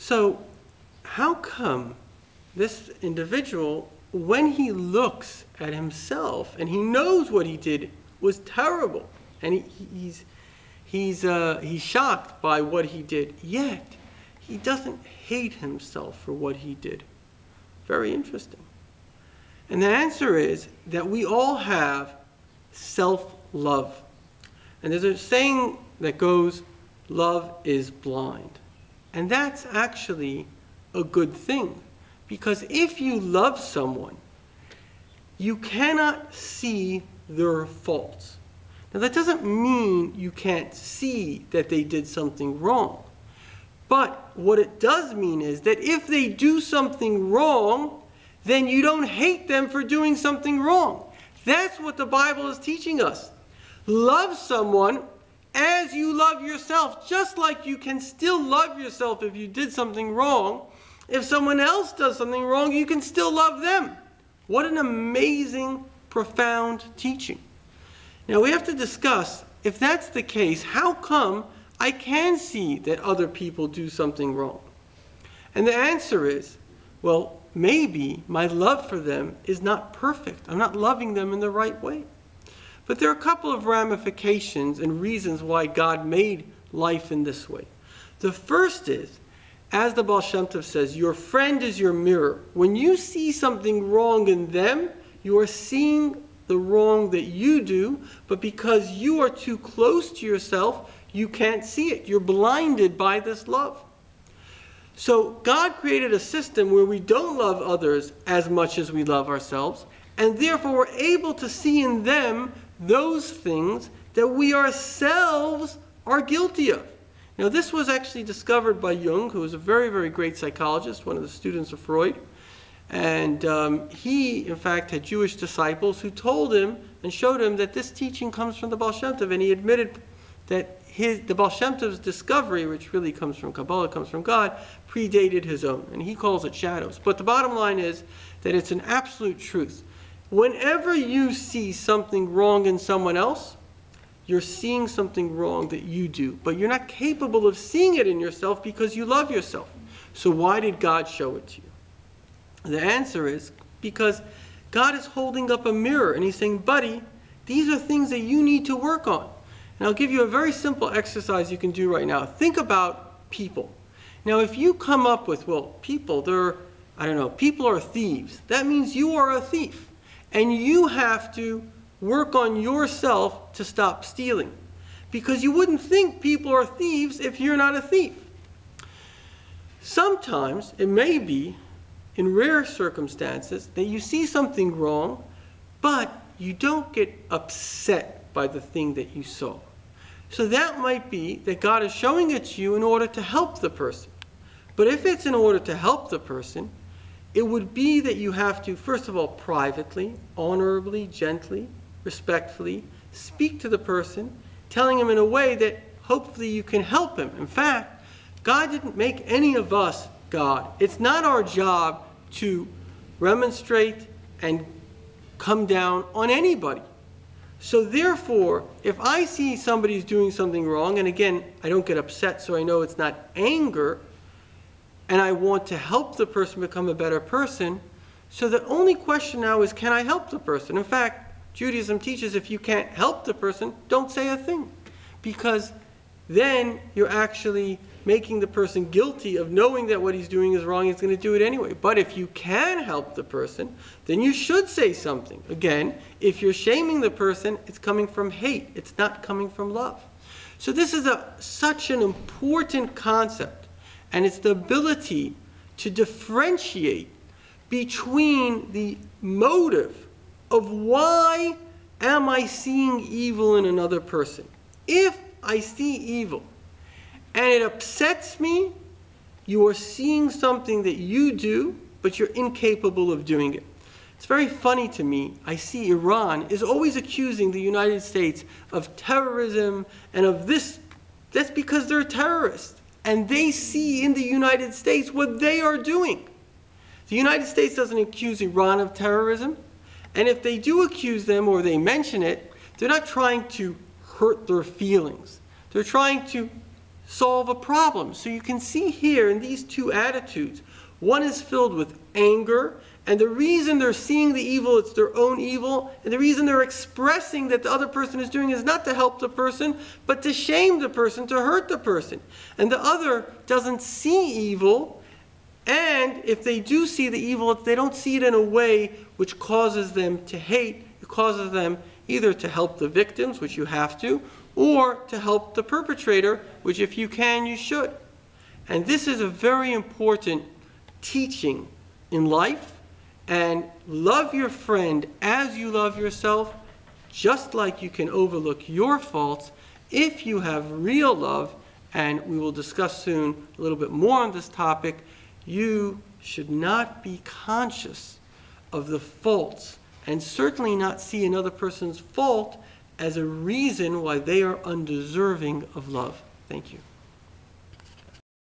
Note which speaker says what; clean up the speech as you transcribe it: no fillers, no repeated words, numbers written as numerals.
Speaker 1: So how come this individual, when he looks at himself and he knows what he did was terrible, and he's shocked by what he did, yet he doesn't hate himself for what he did? Very interesting. And the answer is that we all have self-love. And there's a saying that goes, love is blind. And that's actually a good thing. Because if you love someone, you cannot see their faults. Now that doesn't mean you can't see that they did something wrong. But what it does mean is that if they do something wrong, then you don't hate them for doing something wrong. That's what the Bible is teaching us. Love someone as you love yourself, just like you can still love yourself if you did something wrong. If someone else does something wrong, you can still love them. What an amazing, profound teaching. Now we have to discuss, if that's the case, how come I can see that other people do something wrong? And the answer is, well, maybe my love for them is not perfect. I'm not loving them in the right way. But there are a couple of ramifications and reasons why God made life in this way. The first is, as the Baal Shem Tov says, your friend is your mirror. When you see something wrong in them, you are seeing the wrong that you do, but because you are too close to yourself, you can't see it. You're blinded by this love. So God created a system where we don't love others as much as we love ourselves, and therefore we're able to see in them those things that we ourselves are guilty of. Now this was actually discovered by Jung, who was a very, very great psychologist, one of the students of Freud. And he, in fact, had Jewish disciples who told him and showed him that this teaching comes from the Baal Shem Tov, and he admitted that the Baal Shem Tov's discovery, which really comes from Kabbalah, comes from God, predated his own, and he calls it shadows. But the bottom line is that it's an absolute truth. Whenever you see something wrong in someone else, you're seeing something wrong that you do, but you're not capable of seeing it in yourself because you love yourself. So why did God show it to you? The answer is because God is holding up a mirror and he's saying, buddy, these are things that you need to work on. And I'll give you a very simple exercise you can do right now. Think about people. Now, if you come up with, well, people, people are thieves. That means you are a thief. And you have to work on yourself to stop stealing. Because you wouldn't think people are thieves if you're not a thief. Sometimes it may be, in rare circumstances, that you see something wrong, but you don't get upset by the thing that you saw. So that might be that God is showing it to you in order to help the person. But if it's in order to help the person, it would be that you have to, first of all, privately, honorably, gently, respectfully, speak to the person, telling him in a way that hopefully you can help him. In fact, God didn't make any of us God. It's not our job to remonstrate and come down on anybody. So therefore, if I see somebody's doing something wrong, and again, I don't get upset, so I know it's not anger, and I want to help the person become a better person, so the only question now is, can I help the person? In fact, Judaism teaches if you can't help the person, don't say a thing. Because then you're actually making the person guilty of knowing that what he's doing is wrong. He's going to do it anyway. But if you can help the person, then you should say something. Again, if you're shaming the person, it's coming from hate. It's not coming from love. So this is such an important concept. And it's the ability to differentiate between the motive of why am I seeing evil in another person. If I see evil and it upsets me, you are seeing something that you do, but you're incapable of doing it. It's very funny to me. I see Iran is always accusing the United States of terrorism and of this. That's because they're terrorists. And they see in the United States what they are doing. The United States doesn't accuse Iran of terrorism. And if they do accuse them or they mention it, they're not trying to hurt their feelings. They're trying to solve a problem. So you can see here in these two attitudes, one is filled with anger, and the reason they're seeing the evil, it's their own evil, and the reason they're expressing that the other person is doing is not to help the person, but to shame the person, to hurt the person. And the other doesn't see evil, and if they do see the evil, they don't see it in a way which causes them to hate. It causes them either to help the victims, which you have to, or to help the perpetrator, which if you can, you should. And this is a very important teaching in life. And love your friend as you love yourself, just like you can overlook your faults if you have real love. And we will discuss soon a little bit more on this topic. You should not be conscious of the faults, and certainly not see another person's fault as a reason why they are undeserving of love. Thank you.